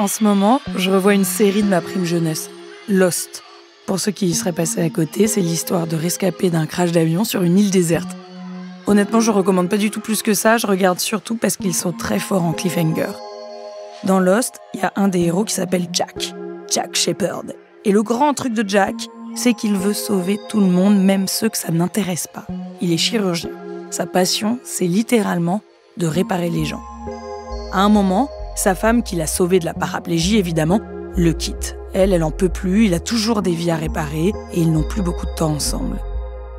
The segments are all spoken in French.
En ce moment, je revois une série de ma prime jeunesse, Lost. Pour ceux qui y seraient passés à côté, c'est l'histoire de rescapés d'un crash d'avion sur une île déserte. Honnêtement, je recommande pas du tout plus que ça, je regarde surtout parce qu'ils sont très forts en cliffhanger. Dans Lost, il y a un des héros qui s'appelle Jack Shepherd. Et le grand truc de Jack, c'est qu'il veut sauver tout le monde, même ceux que ça n'intéresse pas. Il est chirurgien. Sa passion, c'est littéralement de réparer les gens. À un moment, sa femme, qui l'a sauvé de la paraplégie évidemment, le quitte. Elle en peut plus, il a toujours des vies à réparer et ils n'ont plus beaucoup de temps ensemble.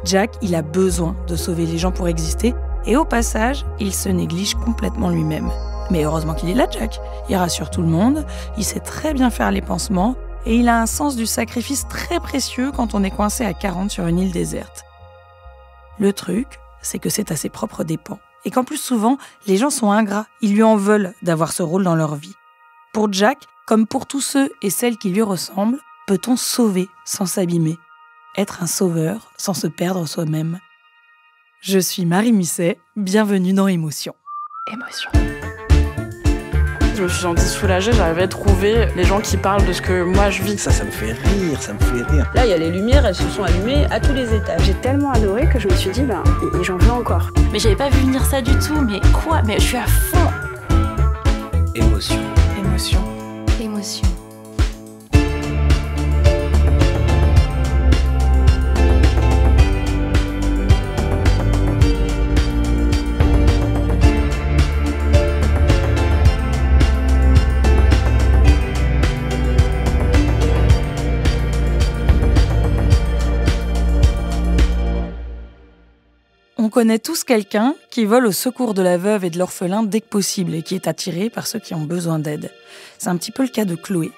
Jack, il a besoin de sauver les gens pour exister et au passage, il se néglige complètement lui-même. Mais heureusement qu'il est là, Jack. Il rassure tout le monde, il sait très bien faire les pansements et il a un sens du sacrifice très précieux quand on est coincé à 40 sur une île déserte. Le truc, c'est que c'est à ses propres dépens. Et qu'en plus souvent, les gens sont ingrats. Ils lui en veulent d'avoir ce rôle dans leur vie. Pour Jack, comme pour tous ceux et celles qui lui ressemblent, peut-on sauver sans s'abîmer? Être un sauveur sans se perdre soi-même. Je suis Marie Musset, bienvenue dans Émotion. Émotion. Je me suis sentie soulagée, j'arrivais à trouver les gens qui parlent de ce que moi je vis. Ça me fait rire, ça me fait rire. Là, il y a les lumières, elles se sont allumées à tous les étages. J'ai tellement adoré que je me suis dit, et j'en veux encore. Mais j'avais pas vu venir ça du tout, mais quoi? Mais je suis à fond. Émotion. Émotion. Émotion. On connaît tous quelqu'un qui vole au secours de la veuve et de l'orphelin dès que possible et qui est attiré par ceux qui ont besoin d'aide. C'est un petit peu le cas de Chloé.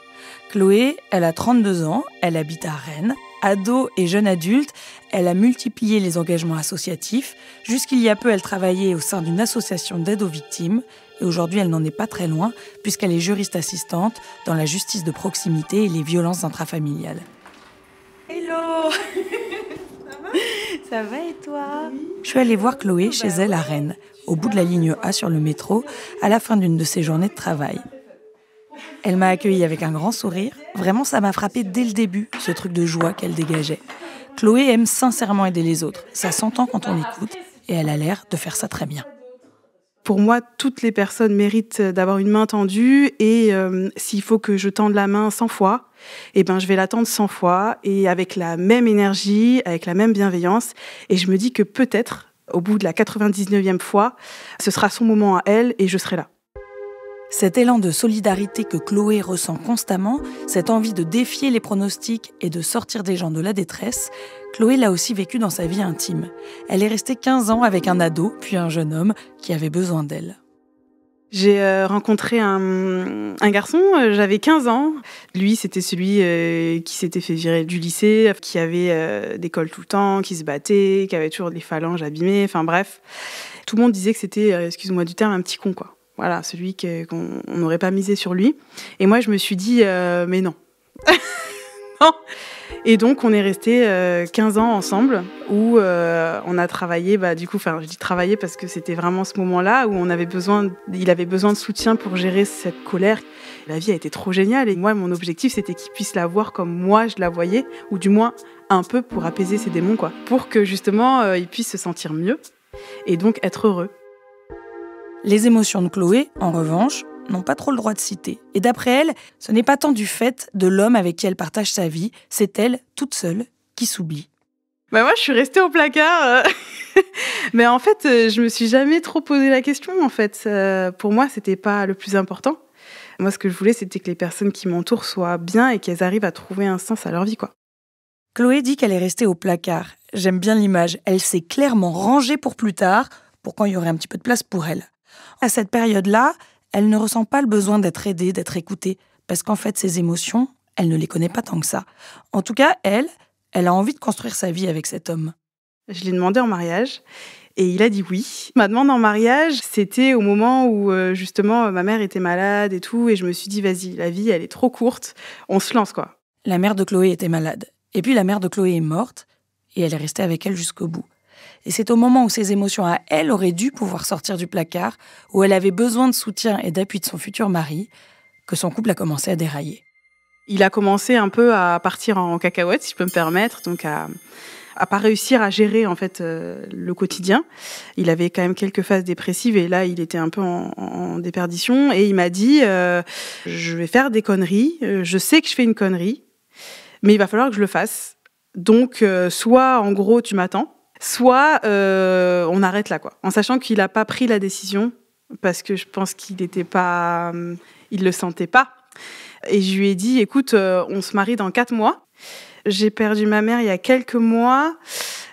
Chloé, elle a 32 ans, elle habite à Rennes. Ado et jeune adulte, elle a multiplié les engagements associatifs. Jusqu'il y a peu, elle travaillait au sein d'une association d'aide aux victimes. Et aujourd'hui, elle n'en est pas très loin, puisqu'elle est juriste assistante dans la justice de proximité et les violences intrafamiliales. Hello. Ça va et toi? Je suis allée voir Chloé chez elle à Rennes, au bout de la ligne A sur le métro, à la fin d'une de ses journées de travail. Elle m'a accueillie avec un grand sourire. Vraiment, ça m'a frappée dès le début, ce truc de joie qu'elle dégageait. Chloé aime sincèrement aider les autres. Ça s'entend quand on l'écoute, et elle a l'air de faire ça très bien. Pour moi, toutes les personnes méritent d'avoir une main tendue et s'il faut que je tende la main 100 fois, je vais la tendre 100 fois et avec la même énergie, avec la même bienveillance. Et je me dis que peut-être, au bout de la 99e fois, ce sera son moment à elle et je serai là. Cet élan de solidarité que Chloé ressent constamment, cette envie de défier les pronostics et de sortir des gens de la détresse, Chloé l'a aussi vécu dans sa vie intime. Elle est restée 15 ans avec un ado, puis un jeune homme qui avait besoin d'elle. J'ai rencontré un garçon, j'avais 15 ans. Lui, c'était celui qui s'était fait virer du lycée, qui avait des cols tout le temps, qui se battait, qui avait toujours les phalanges abîmées, enfin bref. Tout le monde disait que c'était, excuse-moi du terme, un petit con, quoi. Voilà, celui qu'on n'aurait pas misé sur lui. Et moi, je me suis dit, mais non. Non. Et donc, on est restés 15 ans ensemble, où on a travaillé, je dis travailler parce que c'était vraiment ce moment-là où il avait besoin de soutien pour gérer cette colère. La vie a été trop géniale. Et moi, mon objectif, c'était qu'il puisse la voir comme moi, je la voyais, ou du moins un peu pour apaiser ses démons, quoi. Pour que, justement, il puisse se sentir mieux et donc être heureux. Les émotions de Chloé, en revanche, n'ont pas trop le droit de citer. Et d'après elle, ce n'est pas tant du fait de l'homme avec qui elle partage sa vie, c'est elle, toute seule, qui s'oublie. Moi, je suis restée au placard. Mais en fait, je me suis jamais trop posé la question, en fait. Pour moi, c'était pas le plus important. Moi, ce que je voulais, c'était que les personnes qui m'entourent soient bien et qu'elles arrivent à trouver un sens à leur vie, quoi. Chloé dit qu'elle est restée au placard. J'aime bien l'image. Elle s'est clairement rangée pour plus tard, pour quand il y aurait un petit peu de place pour elle. À cette période-là, elle ne ressent pas le besoin d'être aidée, d'être écoutée, parce qu'en fait, ses émotions, elle ne les connaît pas tant que ça. En tout cas, elle a envie de construire sa vie avec cet homme. Je l'ai demandé en mariage et il a dit oui. Ma demande en mariage, c'était au moment où justement ma mère était malade et tout, et je me suis dit vas-y, la vie, elle est trop courte, on se lance, quoi. La mère de Chloé était malade. Et puis la mère de Chloé est morte, et elle est restée avec elle jusqu'au bout. Et c'est au moment où ses émotions à elle auraient dû pouvoir sortir du placard, où elle avait besoin de soutien et d'appui de son futur mari, que son couple a commencé à dérailler. Il a commencé un peu à partir en cacahuète, si je peux me permettre, donc à pas réussir à gérer en fait le quotidien. Il avait quand même quelques phases dépressives et là, il était un peu en déperdition. Et il m'a dit, je vais faire des conneries, je sais que je fais une connerie, mais il va falloir que je le fasse. Donc, soit en gros, tu m'attends, soit on arrête là, quoi. En sachant qu'il n'a pas pris la décision, parce que je pense qu'il n'était pas... il le sentait pas. Et je lui ai dit, écoute, on se marie dans 4 mois. J'ai perdu ma mère il y a quelques mois.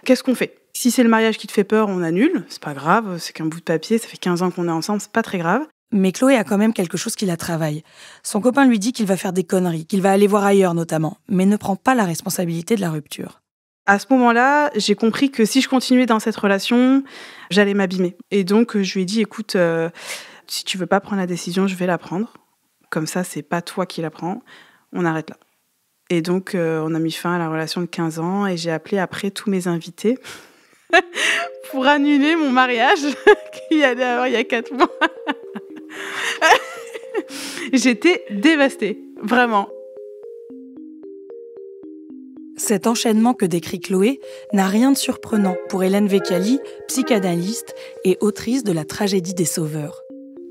Qu'est-ce qu'on fait ? Si c'est le mariage qui te fait peur, on annule. C'est pas grave, c'est qu'un bout de papier. Ça fait 15 ans qu'on est ensemble, c'est pas très grave. Mais Chloé a quand même quelque chose qui la travaille. Son copain lui dit qu'il va faire des conneries, qu'il va aller voir ailleurs notamment, mais ne prend pas la responsabilité de la rupture. À ce moment-là, j'ai compris que si je continuais dans cette relation, j'allais m'abîmer. Et donc, je lui ai dit, écoute, si tu veux pas prendre la décision, je vais la prendre. Comme ça, c'est pas toi qui la prends. On arrête là. Et donc, on a mis fin à la relation de 15 ans et j'ai appelé après tous mes invités pour annuler mon mariage qu'il y allait avoir il y a 4 mois. J'étais dévastée, vraiment. Cet enchaînement que décrit Chloé n'a rien de surprenant pour Hélène Vecchiali, psychanalyste et autrice de La tragédie des sauveurs.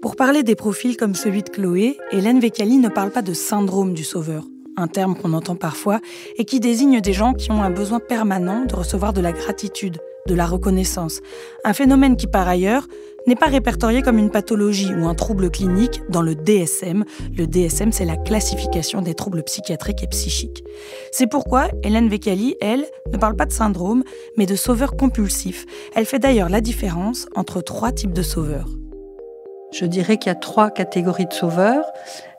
Pour parler des profils comme celui de Chloé, Hélène Vecchiali ne parle pas de syndrome du sauveur, un terme qu'on entend parfois et qui désigne des gens qui ont un besoin permanent de recevoir de la gratitude, de la reconnaissance. Un phénomène qui, par ailleurs, n'est pas répertorié comme une pathologie ou un trouble clinique dans le DSM. Le DSM, c'est la classification des troubles psychiatriques et psychiques. C'est pourquoi Hélène Vecchiali, elle, ne parle pas de syndrome, mais de sauveur compulsif. Elle fait d'ailleurs la différence entre 3 types de sauveurs. Je dirais qu'il y a 3 catégories de sauveurs.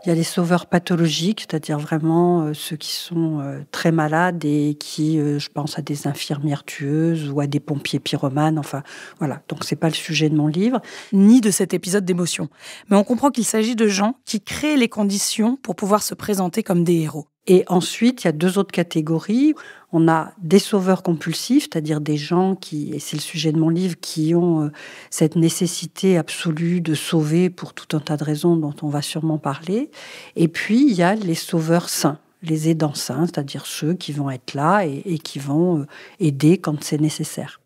Il y a les sauveurs pathologiques, c'est-à-dire vraiment ceux qui sont très malades et qui, je pense à des infirmières tueuses ou à des pompiers pyromanes. Enfin, voilà. Donc, c'est pas le sujet de mon livre. Ni de cet épisode d'émotion. Mais on comprend qu'il s'agit de gens qui créent les conditions pour pouvoir se présenter comme des héros. Et ensuite, il y a 2 autres catégories. On a des sauveurs compulsifs, c'est-à-dire des gens qui, et c'est le sujet de mon livre, qui ont cette nécessité absolue de sauver pour tout un tas de raisons dont on va sûrement parler. Et puis, il y a les sauveurs sains, les aidants sains, c'est-à-dire ceux qui vont être là et qui vont aider quand c'est nécessaire.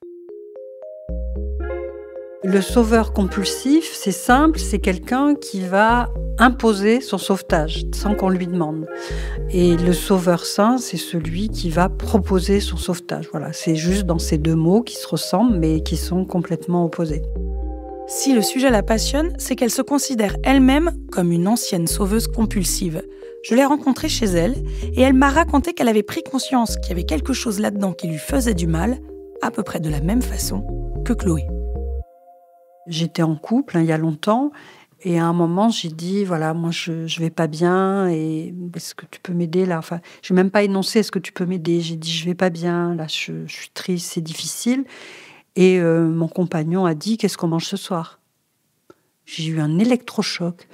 Le sauveur compulsif, c'est simple, c'est quelqu'un qui va imposer son sauvetage sans qu'on lui demande. Et le sauveur sain, c'est celui qui va proposer son sauvetage. Voilà, c'est juste dans ces 2 mots qui se ressemblent mais qui sont complètement opposés. Si le sujet la passionne, c'est qu'elle se considère elle-même comme une ancienne sauveuse compulsive. Je l'ai rencontrée chez elle et elle m'a raconté qu'elle avait pris conscience qu'il y avait quelque chose là-dedans qui lui faisait du mal, à peu près de la même façon que Chloé. J'étais en couple il y a longtemps et à un moment j'ai dit voilà, moi je vais pas bien et est-ce que tu peux m'aider là, enfin j'ai même pas énoncé est-ce que tu peux m'aider, j'ai dit je vais pas bien là, je suis triste, c'est difficile et mon compagnon a dit qu'est-ce qu'on mange ce soir. J'ai eu un électrochoc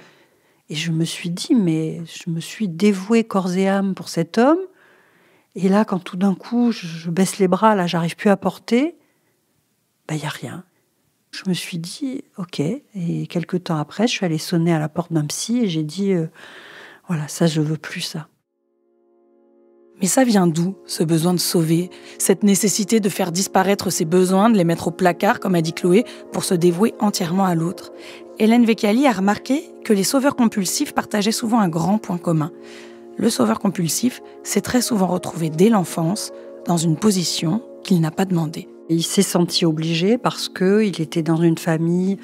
et je me suis dit mais je me suis dévouée corps et âme pour cet homme et là quand tout d'un coup je baisse les bras, là j'arrive plus à porter, ben y a rien. Je me suis dit, ok, et quelques temps après, je suis allée sonner à la porte d'un psy et j'ai dit, voilà, ça, je veux plus ça. Mais ça vient d'où, ce besoin de sauver, cette nécessité de faire disparaître ses besoins, de les mettre au placard, comme a dit Chloé, pour se dévouer entièrement à l'autre ? Hélène Vecchiali a remarqué que les sauveurs compulsifs partageaient souvent un grand point commun. Le sauveur compulsif s'est très souvent retrouvé dès l'enfance dans une position qu'il n'a pas demandée. Il s'est senti obligé parce qu'il était dans une famille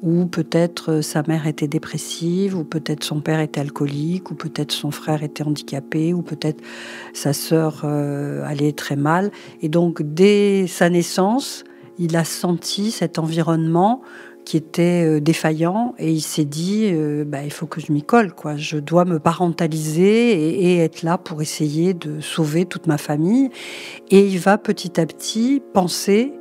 où peut-être sa mère était dépressive, ou peut-être son père était alcoolique, ou peut-être son frère était handicapé, ou peut-être sa sœur allait très mal. Et donc, dès sa naissance, il a senti cet environnement qui était défaillant et il s'est dit il faut que je m'y colle, quoi. Je dois me parentaliser et être là pour essayer de sauver toute ma famille. Et il va petit à petit penser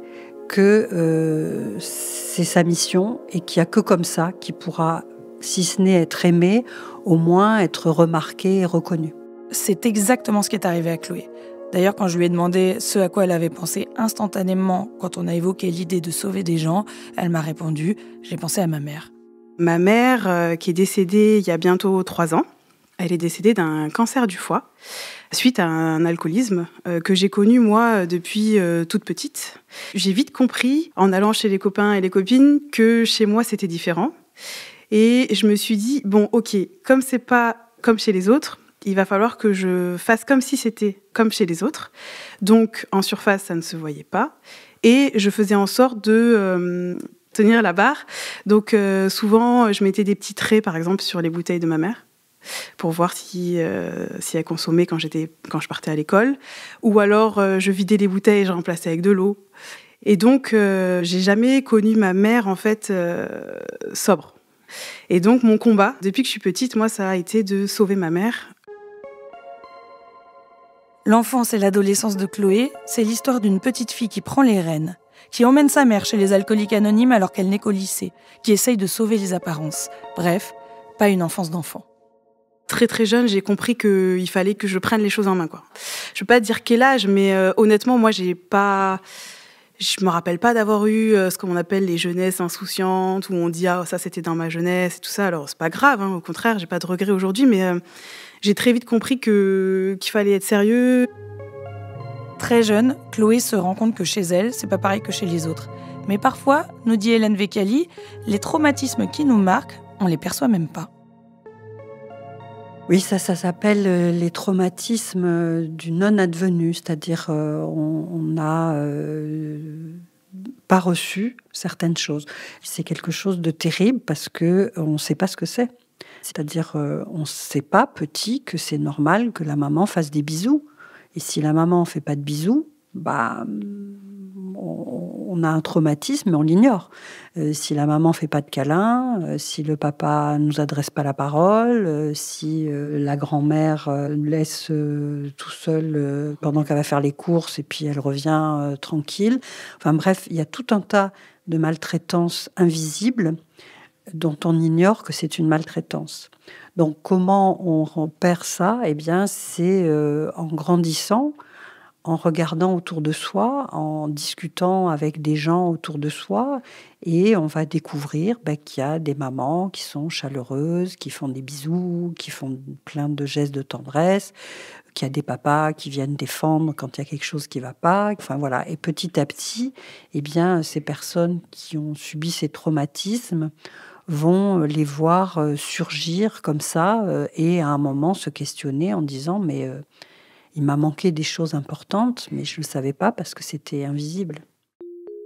que c'est sa mission et qu'il n'y a que comme ça qu'il pourra, si ce n'est être aimé, au moins être remarqué et reconnu. C'est exactement ce qui est arrivé à Chloé. D'ailleurs, quand je lui ai demandé ce à quoi elle avait pensé instantanément quand on a évoqué l'idée de sauver des gens, elle m'a répondu « j'ai pensé à ma mère ». Ma mère, qui est décédée il y a bientôt 3 ans, Elle est décédée d'un cancer du foie suite à un alcoolisme que j'ai connu, moi, depuis toute petite. J'ai vite compris, en allant chez les copains et les copines, que chez moi, c'était différent. Et je me suis dit, bon, ok, comme c'est pas comme chez les autres, il va falloir que je fasse comme si c'était comme chez les autres. Donc, en surface, ça ne se voyait pas. Et je faisais en sorte de tenir la barre. Donc, souvent, je mettais des petits traits, par exemple, sur les bouteilles de ma mère, pour voir si elle consommait quand je partais à l'école. Ou alors, je vidais les bouteilles et je remplaçais avec de l'eau. Et donc, j'ai jamais connu ma mère, en fait, sobre. Et donc, mon combat, depuis que je suis petite, moi, ça a été de sauver ma mère. L'enfance et l'adolescence de Chloé, c'est l'histoire d'une petite fille qui prend les rênes, qui emmène sa mère chez les alcooliques anonymes alors qu'elle n'est qu'au lycée, qui essaye de sauver les apparences. Bref, pas une enfance d'enfant. Très très jeune, j'ai compris qu'il fallait que je prenne les choses en main, quoi. Je ne peux pas dire quel âge, mais honnêtement, moi, je me rappelle pas d'avoir eu ce qu'on appelle les jeunesses insouciantes, où on dit « Ah, ça, c'était dans ma jeunesse » et tout ça. Alors, c'est pas grave, hein, au contraire, j'ai pas de regrets aujourd'hui, mais j'ai très vite compris qu'il fallait être sérieux. Très jeune, Chloé se rend compte que chez elle, c'est pas pareil que chez les autres. Mais parfois, nous dit Hélène Vecchiali, les traumatismes qui nous marquent, on les perçoit même pas. Oui, ça s'appelle les traumatismes du non-advenu, c'est-à-dire on n'a pas reçu certaines choses. C'est quelque chose de terrible parce qu'on ne sait pas ce que c'est. C'est-à-dire on ne sait pas, petit, que c'est normal que la maman fasse des bisous. Et si la maman ne fait pas de bisous, on a un traumatisme, mais on l'ignore. Si la maman ne fait pas de câlins, si le papa ne nous adresse pas la parole, si la grand-mère laisse tout seul pendant qu'elle va faire les courses et puis elle revient tranquille. Enfin bref, il y a tout un tas de maltraitances invisibles dont on ignore que c'est une maltraitance. Donc comment on repère ça ? Eh bien, c'est en grandissant, en regardant autour de soi, en discutant avec des gens autour de soi, et on va découvrir qu'il y a des mamans qui sont chaleureuses, qui font des bisous, qui font plein de gestes de tendresse, qu'il y a des papas qui viennent défendre quand il y a quelque chose qui ne va pas. Enfin voilà. Et petit à petit, eh bien, ces personnes qui ont subi ces traumatismes vont les voir surgir comme ça et à un moment se questionner en disant mais il m'a manqué des choses importantes, mais je ne le savais pas parce que c'était invisible.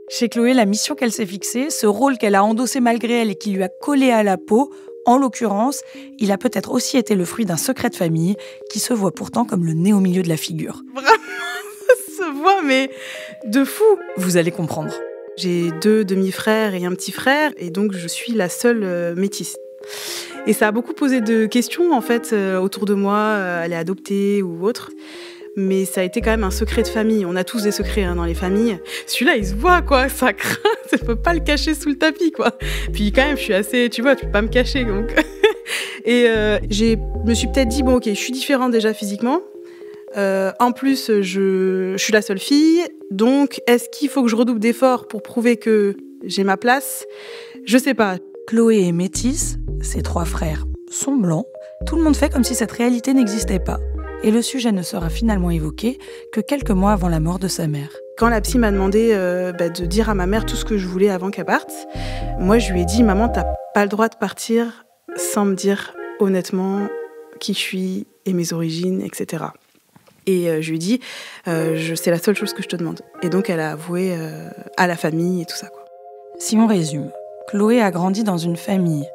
Chez Chloé, la mission qu'elle s'est fixée, ce rôle qu'elle a endossé malgré elle et qui lui a collé à la peau, en l'occurrence, il a peut-être aussi été le fruit d'un secret de famille qui se voit pourtant comme le nez au milieu de la figure. Vraiment, ça se voit, mais de fou. Vous allez comprendre. J'ai 2 demi-frères et un petit frère, et donc je suis la seule métisse. Et ça a beaucoup posé de questions, en fait, autour de moi, elle est adoptée ou autre. Mais ça a été quand même un secret de famille. On a tous des secrets dans les familles. Celui-là, il se voit, quoi, ça craint. Tu peux pas le cacher sous le tapis, quoi. Puis quand même, je suis assez, tu vois, tu peux pas me cacher, donc. Et je me suis peut-être dit, bon, ok, je suis différente déjà physiquement. En plus, je suis la seule fille. Donc, est-ce qu'il faut que je redouble d'efforts pour prouver que j'ai ma place ? Je sais pas. Chloé est métisse, ses 3 frères sont blancs. Tout le monde fait comme si cette réalité n'existait pas. Et le sujet ne sera finalement évoqué que quelques mois avant la mort de sa mère. Quand la psy m'a demandé de dire à ma mère tout ce que je voulais avant qu'elle parte, moi je lui ai dit « Maman, t'as pas le droit de partir sans me dire honnêtement qui je suis et mes origines, etc. » Et je lui ai dit c'est la seule chose que je te demande. Et donc elle a avoué à la famille et tout ça, quoi. Si on résume, Chloé a grandi dans une famille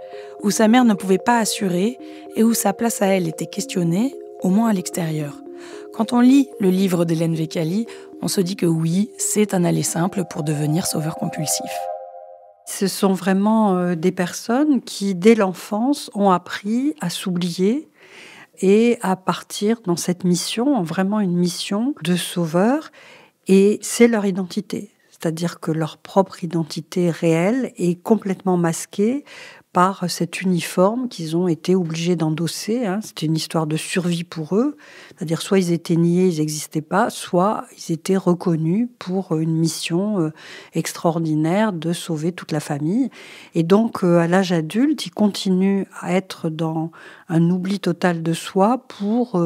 où sa mère ne pouvait pas assurer et où sa place à elle était questionnée, au moins à l'extérieur. Quand on lit le livre d'Hélène Vecchiali, on se dit que oui, c'est un aller simple pour devenir sauveur compulsif. Ce sont vraiment des personnes qui, dès l'enfance, ont appris à s'oublier et à partir dans cette mission, vraiment une mission de sauveur, et c'est leur identité. C'est-à-dire que leur propre identité réelle est complètement masquée par cet uniforme qu'ils ont été obligés d'endosser. C'était une histoire de survie pour eux. C'est-à-dire soit ils étaient niés, ils n'existaient pas, soit ils étaient reconnus pour une mission extraordinaire de sauver toute la famille. Et donc, à l'âge adulte, ils continuent à être dans un oubli total de soi pour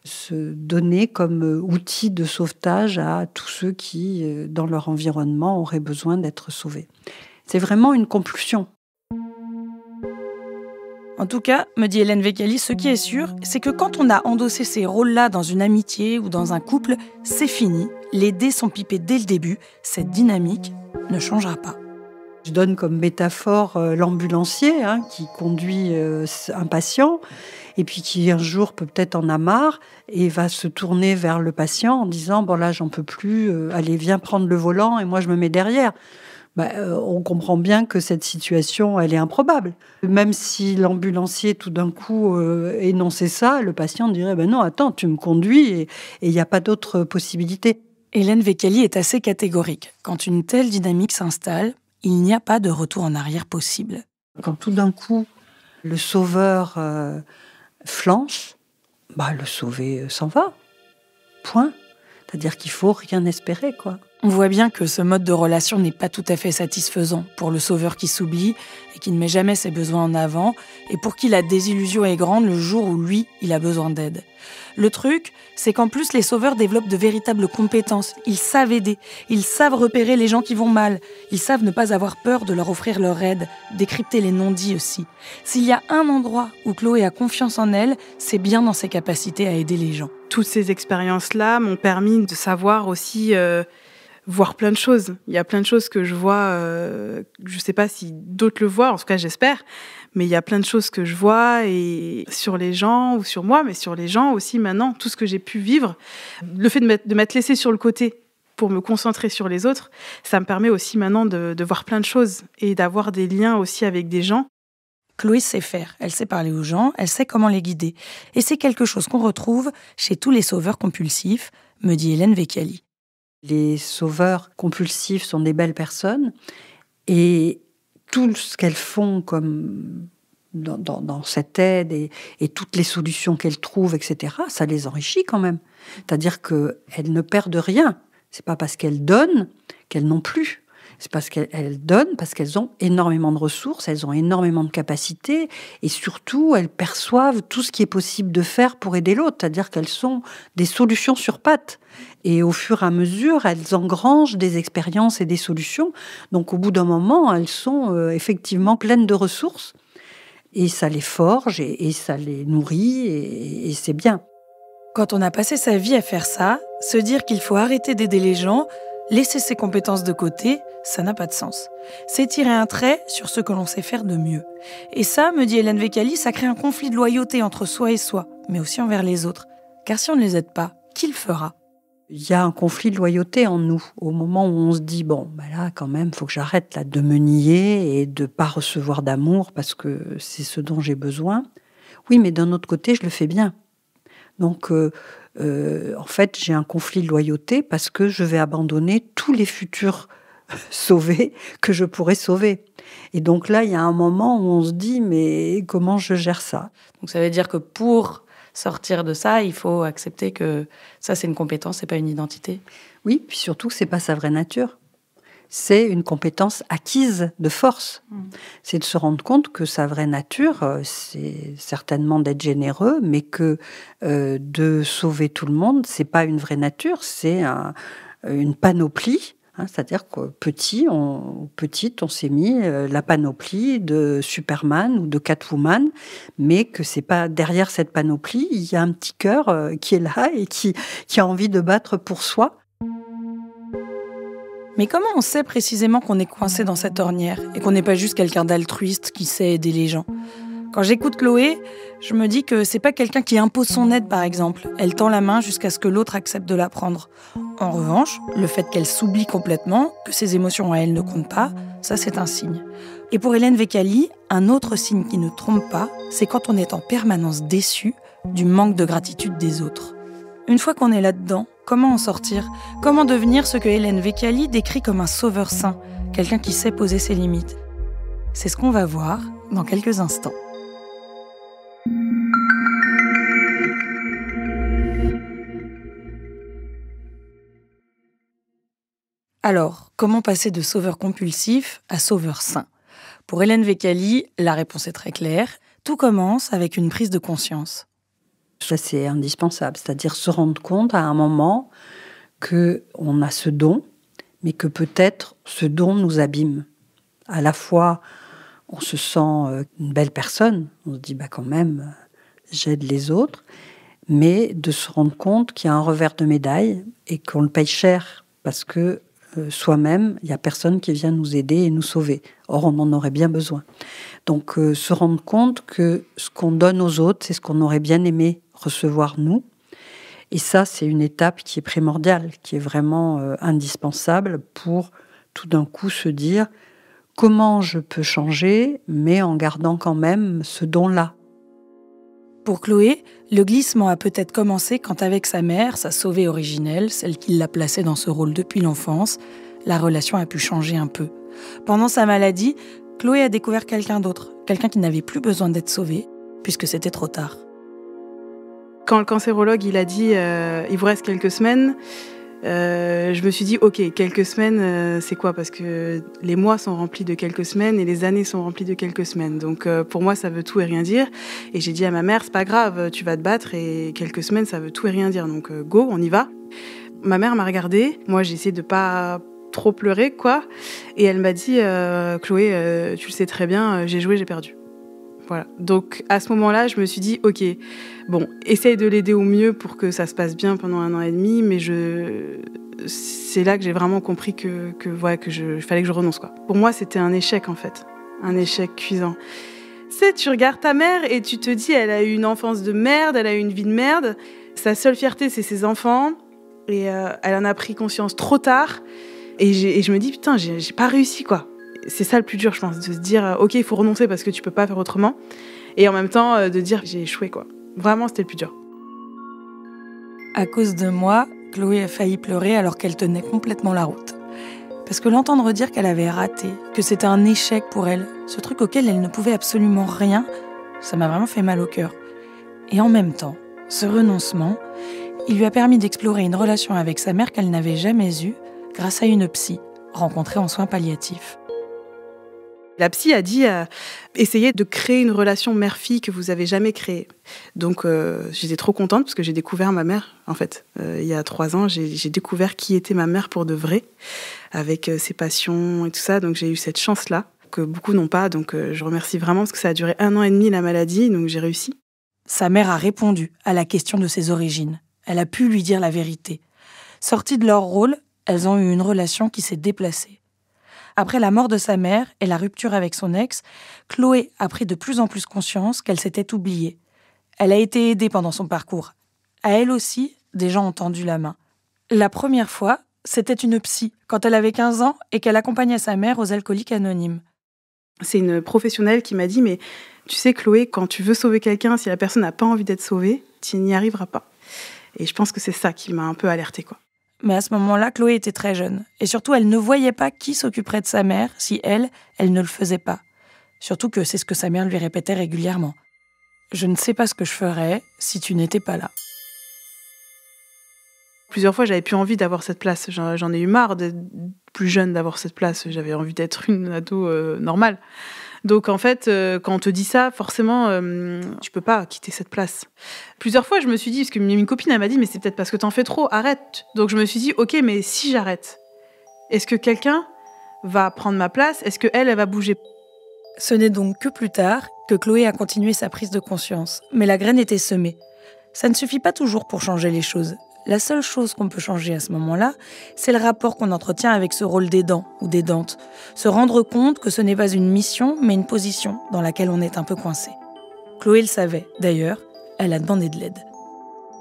se donner comme outil de sauvetage à tous ceux qui, dans leur environnement, auraient besoin d'être sauvés. C'est vraiment une compulsion. En tout cas, me dit Hélène Vécali, ce qui est sûr, c'est que quand on a endossé ces rôles-là dans une amitié ou dans un couple, c'est fini. Les dés sont pipés dès le début. Cette dynamique ne changera pas. Je donne comme métaphore l'ambulancier qui conduit un patient et puis qui un jour peut-être en a marre et va se tourner vers le patient en disant « Bon là, j'en peux plus, allez, viens prendre le volant et moi je me mets derrière ». On comprend bien que cette situation, elle est improbable. Même si l'ambulancier, tout d'un coup, énonçait ça, le patient dirait « non, attends, tu me conduis et il n'y a pas d'autre possibilité ». Hélène Vécali est assez catégorique. Quand une telle dynamique s'installe, il n'y a pas de retour en arrière possible. Quand tout d'un coup, le sauveur flanche, le sauvé s'en va. Point. C'est-à-dire qu'il faut rien espérer, quoi. On voit bien que ce mode de relation n'est pas tout à fait satisfaisant pour le sauveur qui s'oublie et qui ne met jamais ses besoins en avant et pour qui la désillusion est grande le jour où lui, il a besoin d'aide. Le truc, c'est qu'en plus, les sauveurs développent de véritables compétences. Ils savent aider, ils savent repérer les gens qui vont mal, ils savent ne pas avoir peur de leur offrir leur aide, décrypter les non-dits aussi. S'il y a un endroit où Chloé a confiance en elle, c'est bien dans ses capacités à aider les gens. Toutes ces expériences-là m'ont permis de savoir aussi voir plein de choses. Il y a plein de choses que je vois, je ne sais pas si d'autres le voient, en tout cas j'espère, mais il y a plein de choses que je vois et sur les gens ou sur moi, mais sur les gens aussi maintenant, tout ce que j'ai pu vivre, le fait de m'être laissée sur le côté pour me concentrer sur les autres, ça me permet aussi maintenant de voir plein de choses et d'avoir des liens aussi avec des gens. Chloé sait faire, elle sait parler aux gens, elle sait comment les guider. Et c'est quelque chose qu'on retrouve chez tous les sauveurs compulsifs, me dit Hélène Vécali. Les sauveurs compulsifs sont des belles personnes et tout ce qu'elles font comme dans cette aide et toutes les solutions qu'elles trouvent, etc., ça les enrichit quand même. C'est-à-dire qu'elles ne perdent rien. C'est pas parce qu'elles donnent qu'elles n'ont plus. C'est parce qu'elles donnent, parce qu'elles ont énormément de ressources, elles ont énormément de capacités et surtout, elles perçoivent tout ce qui est possible de faire pour aider l'autre. C'est-à-dire qu'elles sont des solutions sur pattes. Et au fur et à mesure, elles engrangent des expériences et des solutions. Donc, au bout d'un moment, elles sont effectivement pleines de ressources et ça les forge et ça les nourrit et c'est bien. Quand on a passé sa vie à faire ça, se dire qu'il faut arrêter d'aider les gens, laisser ses compétences de côté, ça n'a pas de sens. C'est tirer un trait sur ce que l'on sait faire de mieux. Et ça, me dit Hélène Vécali, ça crée un conflit de loyauté entre soi et soi, mais aussi envers les autres. Car si on ne les aide pas, qui le fera ? Il y a un conflit de loyauté en nous. Au moment où on se dit, là, quand même, il faut que j'arrête là, de me nier et de ne pas recevoir d'amour parce que c'est ce dont j'ai besoin. Oui, mais d'un autre côté, je le fais bien. Donc, en fait, j'ai un conflit de loyauté parce que je vais abandonner tous les futurs sauvés que je pourrais sauver. Et donc là, il y a un moment où on se dit, mais comment je gère ça ? Donc ça veut dire que pour sortir de ça, il faut accepter que ça, c'est une compétence, c'est pas une identité. Oui, puis surtout que c'est pas sa vraie nature. C'est une compétence acquise de force. C'est de se rendre compte que sa vraie nature, c'est certainement d'être généreux, mais que de sauver tout le monde, c'est pas une vraie nature, c'est une panoplie. C'est-à-dire que petite, on s'est mis la panoplie de Superman ou de Catwoman, mais que c'est pas derrière cette panoplie, il y a un petit cœur qui est là et qui a envie de battre pour soi. Mais comment on sait précisément qu'on est coincé dans cette ornière et qu'on n'est pas juste quelqu'un d'altruiste qui sait aider les gens ? Quand j'écoute Chloé, je me dis que c'est pas quelqu'un qui impose son aide, par exemple. Elle tend la main jusqu'à ce que l'autre accepte de la prendre. En revanche, le fait qu'elle s'oublie complètement, que ses émotions à elle ne comptent pas, ça c'est un signe. Et pour Hélène Vécali, un autre signe qui ne trompe pas, c'est quand on est en permanence déçu du manque de gratitude des autres. Une fois qu'on est là-dedans, comment en sortir ? Comment devenir ce que Hélène Vécali décrit comme un sauveur sain, quelqu'un qui sait poser ses limites ? C'est ce qu'on va voir dans quelques instants. Alors, comment passer de sauveur compulsif à sauveur sain ? Pour Hélène Vécali, la réponse est très claire. Tout commence avec une prise de conscience. Ça, c'est indispensable, c'est-à-dire se rendre compte à un moment qu'on a ce don, mais que peut-être ce don nous abîme. À la fois, on se sent une belle personne, on se dit quand même, j'aide les autres, mais de se rendre compte qu'il y a un revers de médaille et qu'on le paye cher parce que soi-même, il n'y a personne qui vient nous aider et nous sauver. Or, on en aurait bien besoin. Donc, se rendre compte que ce qu'on donne aux autres, c'est ce qu'on aurait bien aimé recevoir nous. Et ça, c'est une étape qui est primordiale, qui est vraiment indispensable pour tout d'un coup se dire comment je peux changer, mais en gardant quand même ce don-là. Pour Chloé, le glissement a peut-être commencé quand avec sa mère, sa sauvée originelle, celle qui l'a placée dans ce rôle depuis l'enfance, la relation a pu changer un peu. Pendant sa maladie, Chloé a découvert quelqu'un d'autre, quelqu'un qui n'avait plus besoin d'être sauvé, puisque c'était trop tard. Quand le cancérologue il a dit il vous reste quelques semaines, je me suis dit ok, quelques semaines c'est quoi ? Parce que les mois sont remplis de quelques semaines et les années sont remplies de quelques semaines. Donc pour moi ça veut tout et rien dire. Et j'ai dit à ma mère c'est pas grave, tu vas te battre et quelques semaines ça veut tout et rien dire. Donc go, on y va. Ma mère m'a regardée, moi j'ai essayé de pas trop pleurer quoi. Et elle m'a dit Chloé, tu le sais très bien, j'ai joué, j'ai perdu. Voilà. Donc à ce moment-là, je me suis dit, ok, bon, essaye de l'aider au mieux pour que ça se passe bien pendant 1 an et demi, mais c'est là que j'ai vraiment compris que fallait que je renonce quoi. Pour moi, c'était un échec en fait, un échec cuisant. Tu sais, tu regardes ta mère et tu te dis, elle a eu une enfance de merde, elle a eu une vie de merde. Sa seule fierté, c'est ses enfants, et elle en a pris conscience trop tard. Et je me dis, putain, j'ai pas réussi quoi. C'est ça le plus dur, je pense, de se dire ok, il faut renoncer parce que tu peux pas faire autrement, et en même temps de dire j'ai échoué quoi. Vraiment, c'était le plus dur. À cause de moi, Chloé a failli pleurer alors qu'elle tenait complètement la route. Parce que l'entendre dire qu'elle avait raté, que c'était un échec pour elle, ce truc auquel elle ne pouvait absolument rien, ça m'a vraiment fait mal au cœur. Et en même temps, ce renoncement, il lui a permis d'explorer une relation avec sa mère qu'elle n'avait jamais eue grâce à une psy rencontrée en soins palliatifs. La psy a dit essayez de créer une relation mère-fille que vous avez jamais créée. Donc j'étais trop contente parce que j'ai découvert ma mère en fait. Il y a 3 ans, j'ai découvert qui était ma mère pour de vrai, avec ses passions et tout ça. Donc j'ai eu cette chance-là que beaucoup n'ont pas. Donc je remercie vraiment parce que ça a duré 1 an et demi la maladie, donc j'ai réussi. Sa mère a répondu à la question de ses origines. Elle a pu lui dire la vérité. Sorties de leur rôle, elles ont eu une relation qui s'est déplacée. Après la mort de sa mère et la rupture avec son ex, Chloé a pris de plus en plus conscience qu'elle s'était oubliée. Elle a été aidée pendant son parcours. À elle aussi, des gens ont tendu la main. La première fois, c'était une psy, quand elle avait 15 ans et qu'elle accompagnait sa mère aux Alcooliques Anonymes. C'est une professionnelle qui m'a dit « Mais tu sais Chloé, quand tu veux sauver quelqu'un, si la personne n'a pas envie d'être sauvée, tu n'y arriveras pas. » Et je pense que c'est ça qui m'a un peu alertée, quoi. Mais à ce moment-là, Chloé était très jeune. Et surtout, elle ne voyait pas qui s'occuperait de sa mère si elle ne le faisait pas. Surtout que c'est ce que sa mère lui répétait régulièrement. « Je ne sais pas ce que je ferais si tu n'étais pas là. » Plusieurs fois, j'avais plus envie d'avoir cette place. J'en ai eu marre d'être plus jeune d'avoir cette place. J'avais envie d'être une ado normale. Donc en fait, quand on te dit ça, forcément, tu peux pas quitter cette place. Plusieurs fois, je me suis dit, parce que une copine, elle m'a dit, mais c'est peut-être parce que t'en fais trop, arrête. Donc je me suis dit, ok, mais si j'arrête, est-ce que quelqu'un va prendre ma place ? Est-ce qu'elle va bouger ? Ce n'est donc que plus tard que Chloé a continué sa prise de conscience. Mais la graine était semée. Ça ne suffit pas toujours pour changer les choses. La seule chose qu'on peut changer à ce moment-là, c'est le rapport qu'on entretient avec ce rôle d'aidant ou d'aidante. Se rendre compte que ce n'est pas une mission, mais une position dans laquelle on est un peu coincé. Chloé le savait, d'ailleurs, elle a demandé de l'aide.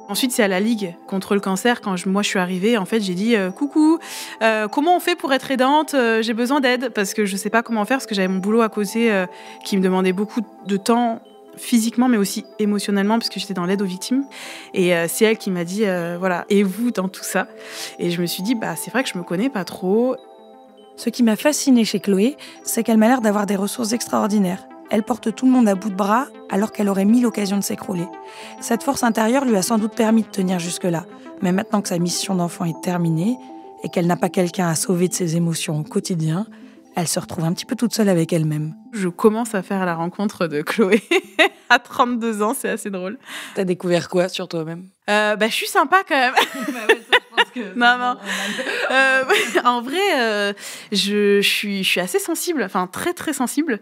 Ensuite, c'est à la Ligue contre le cancer. Quand moi je suis arrivée, en fait, j'ai dit « Coucou, comment on fait pour être aidante ? J'ai besoin d'aide. » Parce que je ne sais pas comment faire, parce que j'avais mon boulot à côté qui me demandait beaucoup de temps, physiquement, mais aussi émotionnellement, parce que j'étais dans l'aide aux victimes. Et c'est elle qui m'a dit, voilà, et vous dans tout ça ? Et je me suis dit, c'est vrai que je me connais pas trop. Ce qui m'a fascinée chez Chloé, c'est qu'elle m'a l'air d'avoir des ressources extraordinaires. Elle porte tout le monde à bout de bras alors qu'elle aurait mille occasions de s'écrouler. Cette force intérieure lui a sans doute permis de tenir jusque-là. Mais maintenant que sa mission d'enfant est terminée et qu'elle n'a pas quelqu'un à sauver de ses émotions au quotidien, elle se retrouve un petit peu toute seule avec elle-même. Je commence à faire la rencontre de Chloé à 32 ans, c'est assez drôle. T'as découvert quoi sur toi-même ? Je suis sympa quand même. Non. En vrai, je suis assez sensible, enfin très très sensible,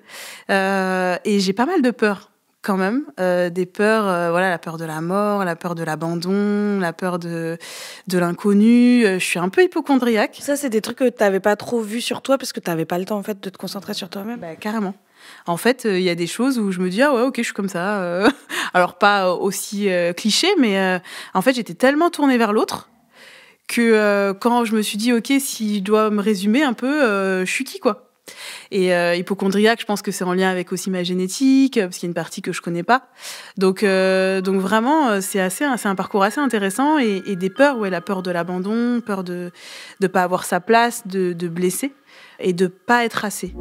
et j'ai pas mal de peurs quand même, des peurs, la peur de la mort, la peur de l'abandon, la peur de l'inconnu. Je suis un peu hypocondriaque. Ça, c'est des trucs que t'avais pas trop vus sur toi parce que t'avais pas le temps en fait de te concentrer sur toi-même. Carrément. En fait, il y a des choses où je me dis ah ouais, ok, je suis comme ça. Alors pas aussi cliché, mais en fait, j'étais tellement tournée vers l'autre que quand je me suis dit ok, si je dois me résumer un peu, je suis qui quoi. Et hypocondriaque, je pense que c'est en lien avec aussi ma génétique, parce qu'il y a une partie que je connais pas. Donc vraiment, c'est un parcours assez intéressant et des peurs, la peur de l'abandon, peur de pas avoir sa place, de blesser et de pas être assez.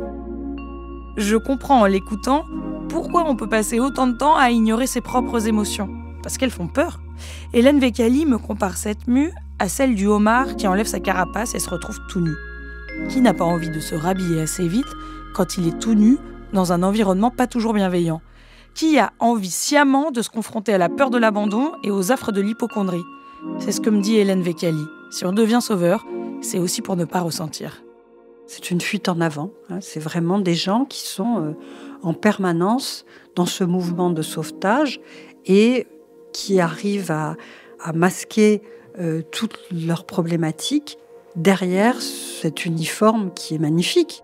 Je comprends en l'écoutant pourquoi on peut passer autant de temps à ignorer ses propres émotions. Parce qu'elles font peur. Hélène Vécali me compare cette mue à celle du homard qui enlève sa carapace et se retrouve tout nu. Qui n'a pas envie de se rhabiller assez vite quand il est tout nu dans un environnement pas toujours bienveillant ? Qui a envie sciemment de se confronter à la peur de l'abandon et aux affres de l'hypocondrie ? C'est ce que me dit Hélène Vécali. Si on devient sauveur, c'est aussi pour ne pas ressentir. C'est une fuite en avant. C'est vraiment des gens qui sont en permanence dans ce mouvement de sauvetage et qui arrivent à masquer toutes leurs problématiques derrière cet uniforme qui est magnifique.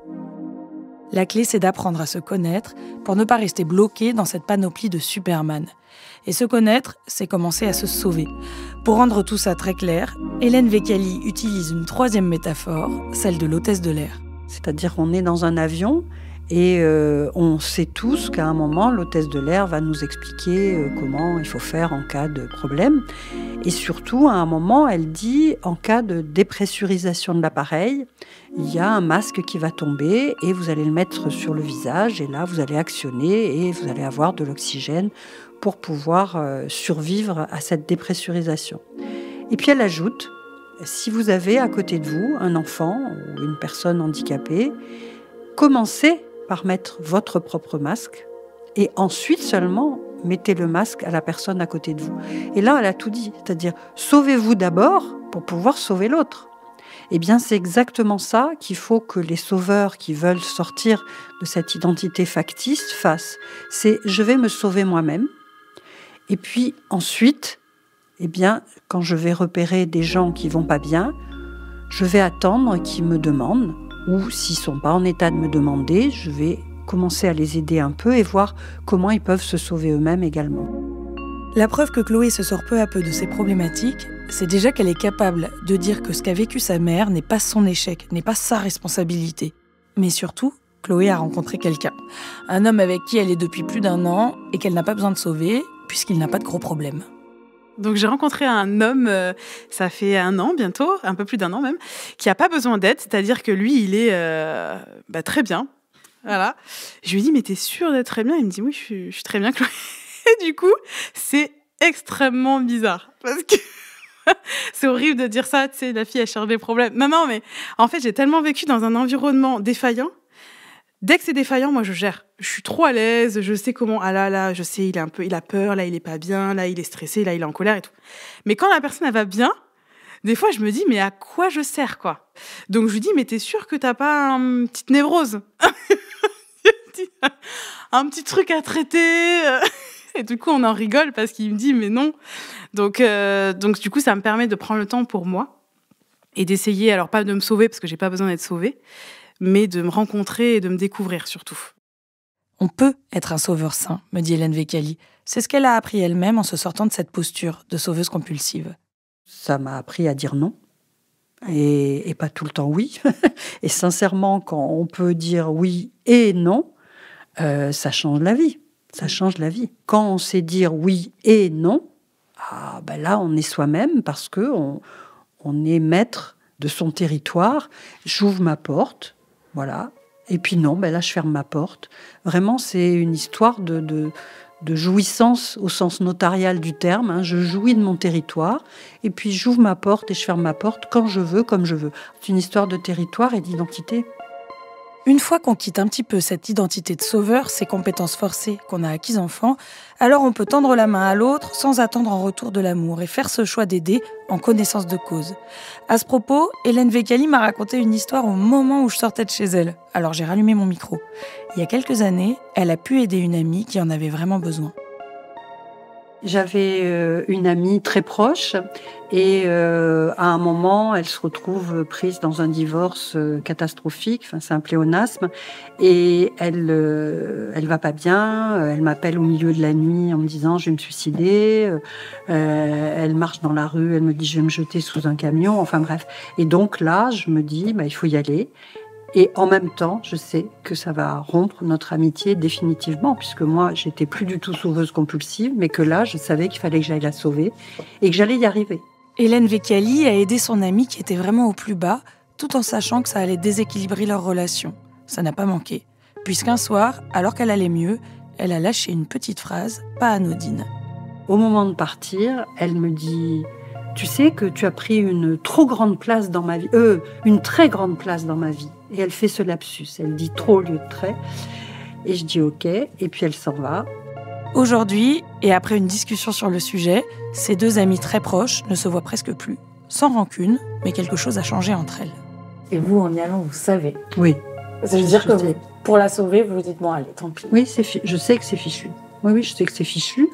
La clé, c'est d'apprendre à se connaître pour ne pas rester bloqué dans cette panoplie de Superman. Et se connaître, c'est commencer à se sauver. Pour rendre tout ça très clair, Hélène Vécali utilise une troisième métaphore, celle de l'hôtesse de l'air. C'est-à-dire qu'on est dans un avion et on sait tous qu'à un moment, l'hôtesse de l'air va nous expliquer comment il faut faire en cas de problème. Et surtout, à un moment, elle dit, en cas de dépressurisation de l'appareil, il y a un masque qui va tomber et vous allez le mettre sur le visage et là, vous allez actionner et vous allez avoir de l'oxygène pour pouvoir survivre à cette dépressurisation. Et puis elle ajoute, si vous avez à côté de vous un enfant ou une personne handicapée, commencez par mettre votre propre masque et ensuite seulement mettez le masque à la personne à côté de vous. Et là, elle a tout dit, c'est-à-dire sauvez-vous d'abord pour pouvoir sauver l'autre. Eh bien, c'est exactement ça qu'il faut que les sauveurs qui veulent sortir de cette identité factice fassent. C'est je vais me sauver moi-même. Et puis ensuite, eh bien, quand je vais repérer des gens qui vont pas bien, je vais attendre qu'ils me demandent, ou s'ils sont pas en état de me demander, je vais commencer à les aider un peu et voir comment ils peuvent se sauver eux-mêmes également. La preuve que Chloé se sort peu à peu de ses problématiques, c'est déjà qu'elle est capable de dire que ce qu'a vécu sa mère n'est pas son échec, n'est pas sa responsabilité. Mais surtout, Chloé a rencontré quelqu'un. Un homme avec qui elle est depuis plus d'1 an et qu'elle n'a pas besoin de sauver, puisqu'il n'a pas de gros problèmes. Donc j'ai rencontré un homme, ça fait 1 an bientôt, un peu plus d'1 an même, qui n'a pas besoin d'aide, c'est-à-dire que lui, il est très bien. Voilà. Je lui dis, mais t'es sûre d'être très bien ? Il me dit, oui, je suis très bien, Chloé. Et du coup, c'est extrêmement bizarre. Parce que c'est horrible de dire ça, tu sais, la fille, elle cherche des problèmes. Non, mais en fait, j'ai tellement vécu dans un environnement défaillant. Dès que c'est défaillant, moi, je gère. Je suis trop à l'aise, je sais comment... Ah là, je sais, il a peur, là, il est pas bien, là, il est stressé, là, il est en colère et tout. Mais quand la personne, elle va bien, des fois, je me dis, mais à quoi je sers, quoi ? Donc, je lui dis, mais t'es sûre que t'as pas une petite névrose ? Un petit truc à traiter. Et du coup, on en rigole parce qu'il me dit, mais non. Donc, du coup, ça me permet de prendre le temps pour moi et d'essayer, alors pas de me sauver parce que j'ai pas besoin d'être sauvée, mais de me rencontrer et de me découvrir surtout. On peut être un sauveur sain, me dit Hélène Vécali. C'est ce qu'elle a appris elle-même en se sortant de cette posture de sauveuse compulsive. Ça m'a appris à dire non. Et pas tout le temps oui. Et sincèrement, quand on peut dire oui et non, ça change la vie. Ça change la vie. Quand on sait dire oui et non, là, on est soi-même parce qu'on est maître de son territoire. J'ouvre ma porte, Voilà. Et puis non, là, je ferme ma porte. Vraiment, c'est une histoire de jouissance au sens notarial du terme. Hein. Je jouis de mon territoire. Et puis, j'ouvre ma porte et je ferme ma porte quand je veux, comme je veux. C'est une histoire de territoire et d'identité. Une fois qu'on quitte un petit peu cette identité de sauveur, ces compétences forcées qu'on a acquises enfant, alors on peut tendre la main à l'autre sans attendre en retour de l'amour et faire ce choix d'aider en connaissance de cause. À ce propos, Hélène Vecchiali m'a raconté une histoire au moment où je sortais de chez elle. Alors j'ai rallumé mon micro. Il y a quelques années, elle a pu aider une amie qui en avait vraiment besoin. J'avais une amie très proche et à un moment, elle se retrouve prise dans un divorce catastrophique, enfin, c'est un pléonasme, et elle va pas bien, elle m'appelle au milieu de la nuit en me disant « je vais me suicider », elle marche dans la rue, elle me dit « je vais me jeter sous un camion », enfin bref. Et donc là, je me dis « il faut y aller ». Et en même temps, je sais que ça va rompre notre amitié définitivement, puisque moi, j'étais plus du tout sauveuse compulsive, mais que là, je savais qu'il fallait que j'aille la sauver et que j'allais y arriver. Hélène Vecchiali a aidé son amie qui était vraiment au plus bas, tout en sachant que ça allait déséquilibrer leur relation. Ça n'a pas manqué, puisqu'un soir, alors qu'elle allait mieux, elle a lâché une petite phrase, pas anodine. Au moment de partir, elle me dit... Tu sais que tu as pris une trop grande place dans ma vie, une très grande place dans ma vie. Et elle fait ce lapsus, elle dit trop au lieu de très. Et je dis ok, et puis elle s'en va. Aujourd'hui, et après une discussion sur le sujet, ces deux amies très proches ne se voient presque plus. Sans rancune, mais quelque chose a changé entre elles. Et vous, en y allant, vous savez. Oui. Ça veut dire que pour la sauver, vous vous dites bon, allez, tant pis. Oui, je sais que c'est fichu. Oui, je sais que c'est fichu.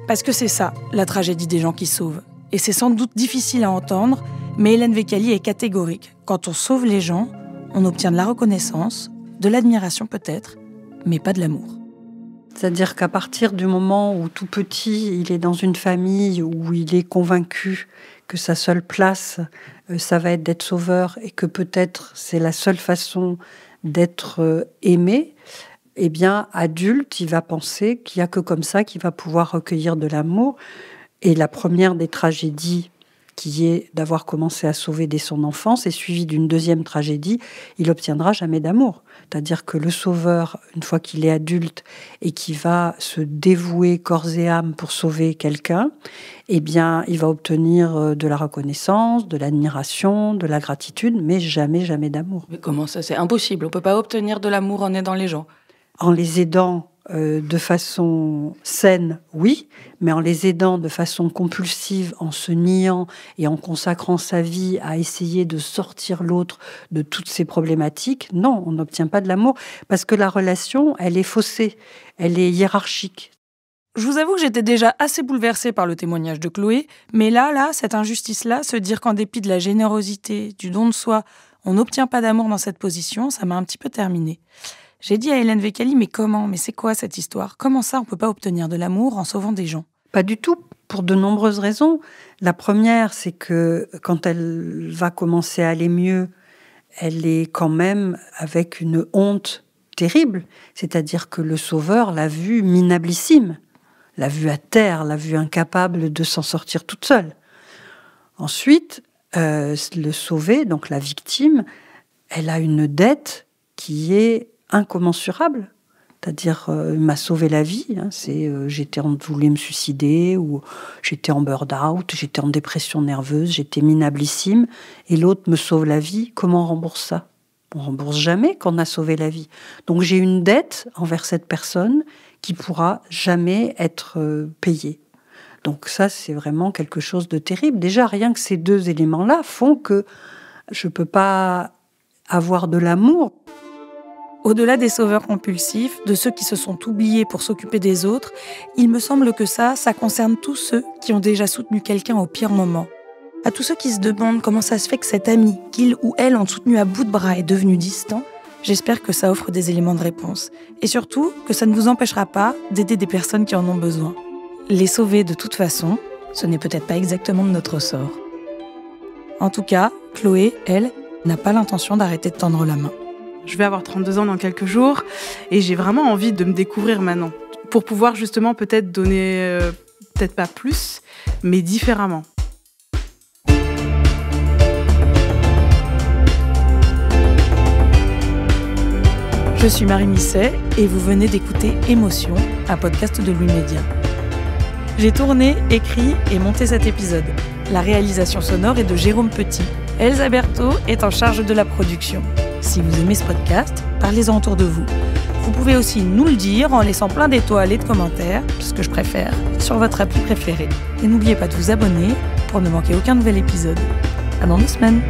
Parce que c'est ça, la tragédie des gens qui sauvent. Et c'est sans doute difficile à entendre, mais Hélène Vecchiali est catégorique. Quand on sauve les gens, on obtient de la reconnaissance, de l'admiration peut-être, mais pas de l'amour. C'est-à-dire qu'à partir du moment où tout petit, il est dans une famille où il est convaincu que sa seule place, ça va être d'être sauveur et que peut-être c'est la seule façon d'être aimé, eh bien, adulte, il va penser qu'il n'y a que comme ça qu'il va pouvoir recueillir de l'amour. Et la première des tragédies, qui est d'avoir commencé à sauver dès son enfance, est suivie d'une deuxième tragédie, il n'obtiendra jamais d'amour. C'est-à-dire que le sauveur, une fois qu'il est adulte et qui va se dévouer corps et âme pour sauver quelqu'un, eh bien, il va obtenir de la reconnaissance, de l'admiration, de la gratitude, mais jamais, jamais d'amour. Mais comment ça? C'est impossible. On ne peut pas obtenir de l'amour en aidant les gens. En les aidant de façon saine, oui, mais en les aidant de façon compulsive, en se niant et en consacrant sa vie à essayer de sortir l'autre de toutes ces problématiques, non, on n'obtient pas de l'amour, parce que la relation, elle est faussée, elle est hiérarchique. Je vous avoue que j'étais déjà assez bouleversée par le témoignage de Chloé, mais là, cette injustice-là, se dire qu'en dépit de la générosité, du don de soi, on n'obtient pas d'amour dans cette position, ça m'a un petit peu terminée. J'ai dit à Hélène Vecchiali, mais comment? Mais c'est quoi cette histoire? Comment ça, on ne peut pas obtenir de l'amour en sauvant des gens? Pas du tout, pour de nombreuses raisons. La première, c'est que quand elle va commencer à aller mieux, elle est quand même avec une honte terrible. C'est-à-dire que le sauveur l'a vue minablissime, l'a vue à terre, l'a vue incapable de s'en sortir toute seule. Ensuite, le sauvé, donc la victime, elle a une dette qui est incommensurable. C'est-à-dire, il m'a sauvé la vie. Hein, voulais me suicider, ou j'étais en burn-out, j'étais en dépression nerveuse, j'étais minablissime, et l'autre me sauve la vie. Comment on rembourse ça? On rembourse jamais quand on a sauvé la vie. Donc j'ai une dette envers cette personne qui pourra jamais être payée. Donc ça, c'est vraiment quelque chose de terrible. Déjà, rien que ces deux éléments-là font que je peux pas avoir de l'amour. Au-delà des sauveurs compulsifs, de ceux qui se sont oubliés pour s'occuper des autres, il me semble que ça concerne tous ceux qui ont déjà soutenu quelqu'un au pire moment. À tous ceux qui se demandent comment ça se fait que cet ami, qu'ils ou elles ont soutenu à bout de bras, est devenu distant, j'espère que ça offre des éléments de réponse. Et surtout, que ça ne vous empêchera pas d'aider des personnes qui en ont besoin. Les sauver de toute façon, ce n'est peut-être pas exactement de notre sort. En tout cas, Chloé, elle, n'a pas l'intention d'arrêter de tendre la main. Je vais avoir 32 ans dans quelques jours et j'ai vraiment envie de me découvrir maintenant pour pouvoir justement peut-être donner, peut-être pas plus, mais différemment. Je suis Marie Misset et vous venez d'écouter Émotion, un podcast de Louis Média. J'ai tourné, écrit et monté cet épisode. La réalisation sonore est de Jérôme Petit. Elsa Berthaud est en charge de la production. Si vous aimez ce podcast, parlez-en autour de vous. Vous pouvez aussi nous le dire en laissant plein d'étoiles et de commentaires, ce que je préfère, sur votre appli préférée. Et n'oubliez pas de vous abonner pour ne manquer aucun nouvel épisode. À dans 2 semaines.